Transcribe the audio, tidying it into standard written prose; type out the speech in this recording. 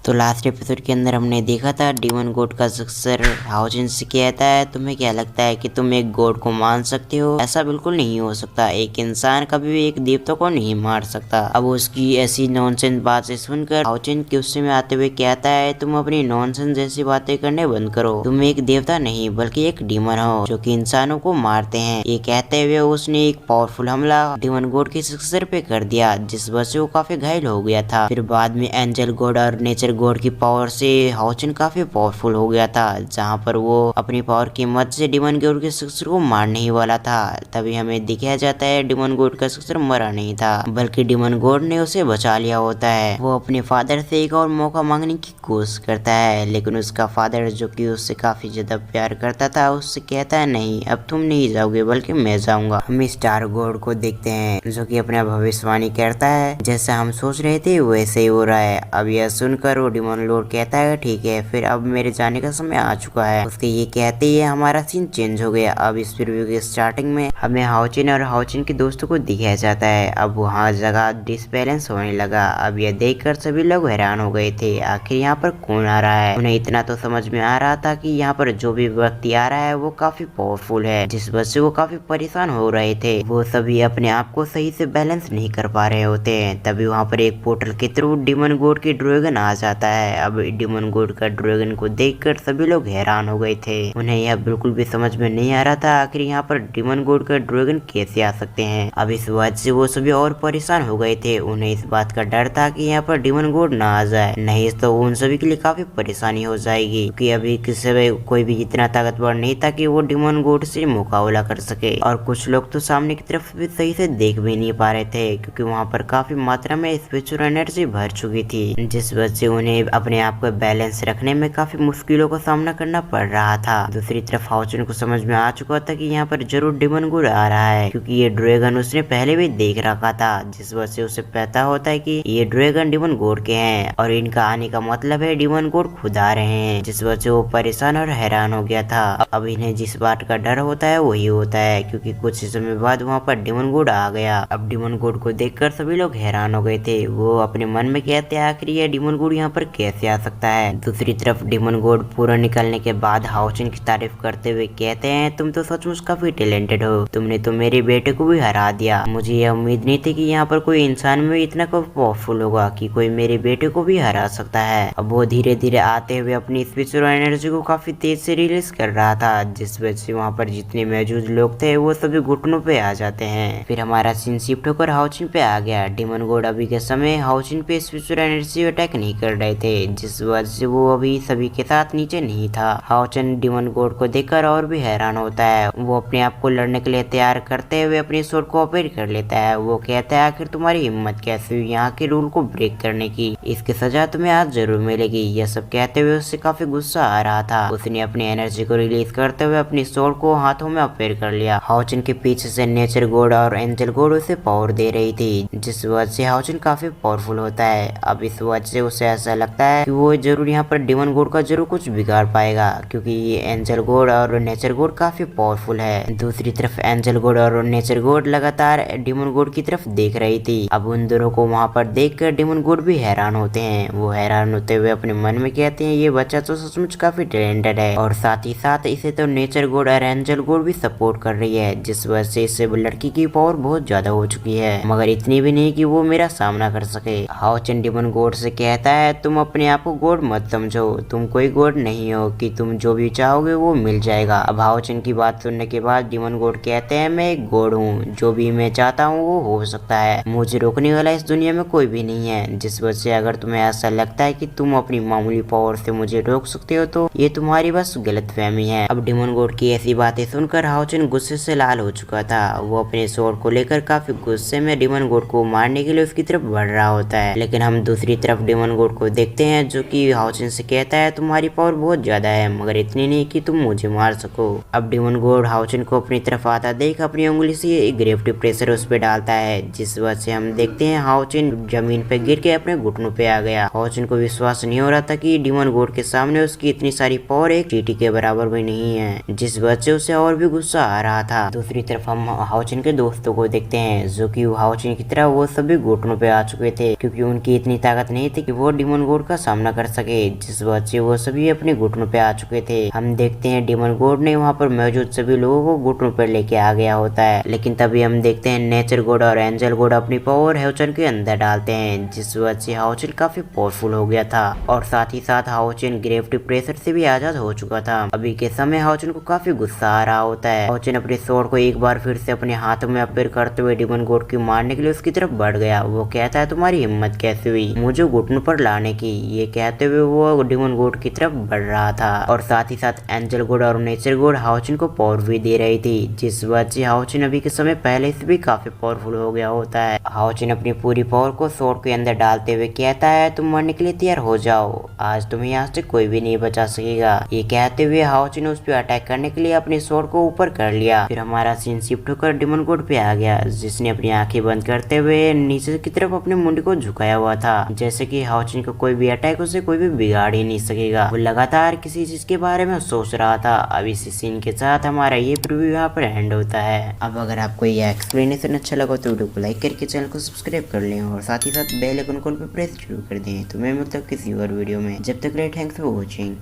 तो last episode के अंदर हमने देखा था डीमन गॉड का सक्सेसर हाओजिन से कहता है तुम्हें क्या लगता है कि तुम एक गॉड को मान सकते हो? ऐसा बिल्कुल नहीं हो सकता। एक इंसान कभी भी एक देवता को नहीं मार सकता। अब उसकी ऐसी नॉनसेंस बातें सुनकर हाओजिन गुस्से में आते हुए कहता है तुम अपनी नॉनसेंस जैसी बातें करने बंद करो। तुम एक देवता नहीं बल्कि एक डीमन हो जो कि इंसानों को मारते हैं। ये कहते हुए उसने एक पावरफुल हमला डीमन गॉड के सक्सेसर पे कर दिया जिस वजह से वो काफी घायल हो गया था। फिर बाद में एंजल गॉड और नेचर गॉड की पावर से हाओजिन काफी पावरफुल हो गया था, जहां पर वो अपनी पावर की मदद से डीमन गॉड के सक्सेसर को मारने ही वाला था। तभी हमें दिखाया जाता है डीमन गॉड का सक्सेसर मरा नहीं था बल्कि डीमन गॉड ने उसे बचा लिया होता है। वो अपने फादर से एक और मौका मांगने की कोशिश करता है, लेकिन उसका फादर जो कि उससे काफी ज्यादा प्यार करता था उससे कहता है नहीं अब तुम नहीं जाओगे बल्कि मैं जाऊंगा। हम स्टार गॉड को देखते हैं जो कि अपना भविष्यवाणी करता है जैसा हम सोच रहे थे वैसे ही हो रहा है। अब यह सुनकर वो डीमन लॉर्ड कहता है ठीक है फिर अब मेरे जाने का समय आ चुका है। उसके ये कहते ही हमारा सीन चेंज हो गया। अब इस प्रीव्यू के स्टार्टिंग में हमें हाओजिन और हाओजिन के दोस्तों को दिखाया जाता है। अब वहाँ जगह डिसबैलेंस होने लगा। अब यह देखकर सभी लोग हैरान हो गए थे आखिर यहाँ पर कौन आ रहा है। उन्हें इतना तो समझ में आ रहा था कि यहाँ पर जो भी व्यक्ति आ रहा है वो काफी पावरफुल है जिस वजह से वो काफी परेशान हो रहे थे। वो सभी अपने आप को सही से बैलेंस नहीं कर पा रहे होते हैं। तभी वहाँ पर एक पोर्टल के थ्रू डीमन गॉड की ड्रैगन आ जाता है। अब डीमन गॉड का ड्रैगन को देखकर सभी लोग हैरान हो गए थे। उन्हें यह बिल्कुल भी समझ में नहीं आ रहा था आखिर यहाँ पर डीमन गॉड का ड्रैगन कैसे आ सकते हैं। अब इस वजह से वो सभी और परेशान हो गए थे। उन्हें इस बात का डर था कि यहाँ पर डीमन गॉड ना आ जाए, नहीं तो उन सभी के लिए काफी परेशानी हो जाएगी क्योंकि अभी किसी में कोई भी इतना ताकतवर नहीं था कि वो डीमन गॉड से मुकाबला कर सके। और कुछ लोग तो सामने की तरफ भी सही से देख भी नहीं पा रहे थे क्योंकि वहाँ पर काफी मात्रा में स्पिरिचुअल एनर्जी भर चुकी थी जिस वजह से उन्हें अपने आप को बैलेंस रखने में काफी मुश्किलों का सामना करना पड़ रहा था। दूसरी तरफ हाओजिन को समझ में आ चुका था कि यहाँ पर जरूर डीमन गॉड आ रहा है क्योंकि ये ड्रैगन उसने पहले भी देख रखा था जिस वजह से उसे पता होता है कि ये ड्रैगन डीमन गॉड के हैं और इनका आने का मतलब है डीमन गॉड खुद आ रहे हैं जिस वजह से वो परेशान और हैरान हो गया था। अब इन्हें जिस बात का डर होता है वही होता है क्योंकि कुछ समय बाद वहाँ पर डीमन गॉड आ गया। अब डीमन गॉड को देखकर सभी लोग हैरान हो गए थे। वो अपने मन में कहते हैं आखिर ये डीमन गॉड यहाँ पर कैसे आ सकता है। दूसरी तरफ डीमन गॉड पूरा निकलने के बाद हाओजिन की तारीफ करते हुए कहते हैं तुम तो सचमुच काफी टैलेंटेड हो, तुमने तो मेरे बेटे को भी हरा दिया। मुझे यह उम्मीद नहीं थी कि यहाँ पर कोई इंसान में इतना पावरफुल होगा कि कोई मेरे बेटे को भी हरा सकता है। अब वो धीरे धीरे आते हुए अपनी स्पिरिचुअल एनर्जी को काफी तेज से रिलीज कर रहा था जिस वजह से वहाँ पर जितने मौजूद लोग थे वो सभी घुटनों पे आ जाते हैं। फिर हमारा सीन शिफ्ट होकर हाओजिन पे आ गया। डीमन गॉड अभी के समय हाओजिन पे स्पिरिचुअल एनर्जी अटैक नहीं कर रहे थे जिस वजह से वो अभी सभी के साथ नीचे नहीं था। हाओजिन डीमन गॉड को देखकर और भी हैरान होता है। वो अपने आप को लड़ने के लिए तैयार करते हुए अपनी स्वord को ऑपरेट कर लेता है। वो कहता है आखिर तुम्हारी हिम्मत कैसे हुई यहाँ के रूल को ब्रेक करने की, इसकी सजा तुम्हें आज जरूर मिलेगी। यह सब कहते हुए उससे काफी गुस्सा आ रहा था। उसने अपनी एनर्जी को रिलीज करते हुए अपनी स्वord को हाथों में ऑपरेट कर लिया। हाओजिन के पीछे से नेचर गॉड और एंजल गॉड उसे पावर दे रही थी जिस वजह से हाओजिन काफी पावरफुल होता है। अब इस वजह से उसे ऐसा लगता है कि वो जरूर यहाँ पर डीमन गॉड का जरूर कुछ बिगाड़ पाएगा क्योंकि ये एंजल गॉड और नेचर गॉड काफी पावरफुल है। दूसरी तरफ एंजल गॉड और नेचर गॉड लगातार डीमन गॉड की तरफ देख रही थी। अब उन दोनों को वहाँ पर देखकर डीमन गॉड भी हैरान होते हैं। वो हैरान होते हुए अपने मन में कहते हैं ये बच्चा तो सचमुच काफी टैलेंटेड है और साथ ही साथ इसे तो नेचर गॉड और एंजल गॉड भी सपोर्ट कर रही है जिस वजह से इससे लड़की की पावर बहुत ज्यादा हो चुकी है मगर इतनी भी नहीं कि वो मेरा सामना कर सके। हाओजिन डीमन गॉड से कहता है तुम अपने आप को गॉड मत समझो, तुम कोई गॉड नहीं हो कि तुम जो भी चाहोगे वो मिल जाएगा। अब हाओजिन की बात सुनने के बाद डीमन गॉड कहते हैं मैं एक गॉड हूँ, जो भी मैं चाहता हूँ वो हो सकता है, मुझे रोकने वाला इस दुनिया में कोई भी नहीं है। जिस वजह से अगर तुम्हें ऐसा लगता है कि तुम अपनी मामूली पावर से मुझे रोक सकते हो तो ये तुम्हारी बस गलतफहमी है। अब डीमन गॉड की ऐसी बातें सुनकर हाओजिन गुस्से से लाल हो चुका था। वो अपने स्वord को लेकर काफी गुस्से में डीमन गॉड को मारने के लिए उसकी तरफ बढ़ रहा होता है। लेकिन हम दूसरी तरफ डीमन गॉड को देखते हैं जो कि हाओजिन से कहता है तुम्हारी पावर बहुत ज्यादा है मगर इतनी नहीं कि तुम मुझे मार सको। अब डीमन गॉड हाओजिन को अपनी तरफ आता देख अपनी उंगली से ग्रेविटी प्रेशर उस पर डालता है जिस वजह से हम देखते हैं हाओजिन जमीन पे गिर के अपने घुटनों पे आ गया। हाओजिन को विश्वास नहीं हो रहा था कि डीमन गॉड के सामने उसकी इतनी सारी पावर एक चींटी के बराबर भी नहीं है जिस वजह से उसे और भी गुस्सा आ रहा था। दूसरी तरफ हम हाओजिन के दोस्तों को देखते हैं जो कि हाओजिन की तरह वो सभी घुटनों पे आ चुके थे क्योंकि उनकी इतनी ताकत नहीं थी कि वो डीमन डीमन गॉड का सामना कर सके, जिस वजह से वो सभी अपने घुटनों पे आ चुके थे। हम देखते हैं डीमन गॉड ने वहाँ पर मौजूद सभी लोगों को घुटनों पर लेके आ गया होता है, लेकिन तभी हम देखते हैं नेचर गॉड और एंजल गॉड अपनी पावर हाओचेन के अंदर डालते हैं, जिस वजह से हाओचेन काफी पावरफुल हो गया था और साथ ही साथ हाओचेन ग्रेविटी प्रेशर से भी आजाद हो चुका था। अभी के समय हाओचेन को काफी गुस्सा आ रहा होता है। हाओचेन अपने स्वॉर्ड को एक बार फिर से अपने हाथों में अपीयर करते हुए डीमन गॉड की मारने के लिए उसकी तरफ बढ़ गया। वो कहता है तुम्हारी हिम्मत कैसे हुई मुझे घुटनों पर लाने की। ये कहते हुए वो डीमन गॉड की तरफ बढ़ रहा था और साथ ही साथ एंजल गॉड और नेचर गॉड हाओचेन को पावर भी दे रही थी, जिस वजह से हाओचेन अभी के समय पहले से भी काफी पावरफुल हो गया होता है। हाओचेन अपनी पूरी पावर को स्वॉर्ड के अंदर डालते हुए कहता है तुम मरने के लिए तैयार हो जाओ, आज तुम्हें यहाँ से कोई भी नहीं बचा सकेगा। ये कहते हुए हाओचेन उस पर अटैक करने के लिए अपने स्वॉर्ड को ऊपर कर लिया। फिर हमारा सीन शिफ्ट होकर डीमन गॉड पे आ गया, जिसने अपनी आंखें बंद करते हुए नीचे की तरफ अपने मुंडी को झुकाया हुआ था, जैसे कि हाओचेन का कोई भी अटैक उसे कोई भी बिगाड़ ही नहीं सकेगा। वो लगातार किसी चीज के बारे में सोच रहा था। अब इसी सीन के साथ हमारा ये प्रीव्यू यहाँ पर एंड होता है। अब अगर आपको ये एक्सप्लेनेशन अच्छा लगा तो वीडियो को लाइक करके चैनल को सब्सक्राइब कर लें और साथ ही साथ बेल आइकन कॉल पे प्रेस जरूर कर दें। तो मैं मिलता हूँ किसी और वीडियो में, जब तक के लिए थैंक्स फॉर वॉचिंग।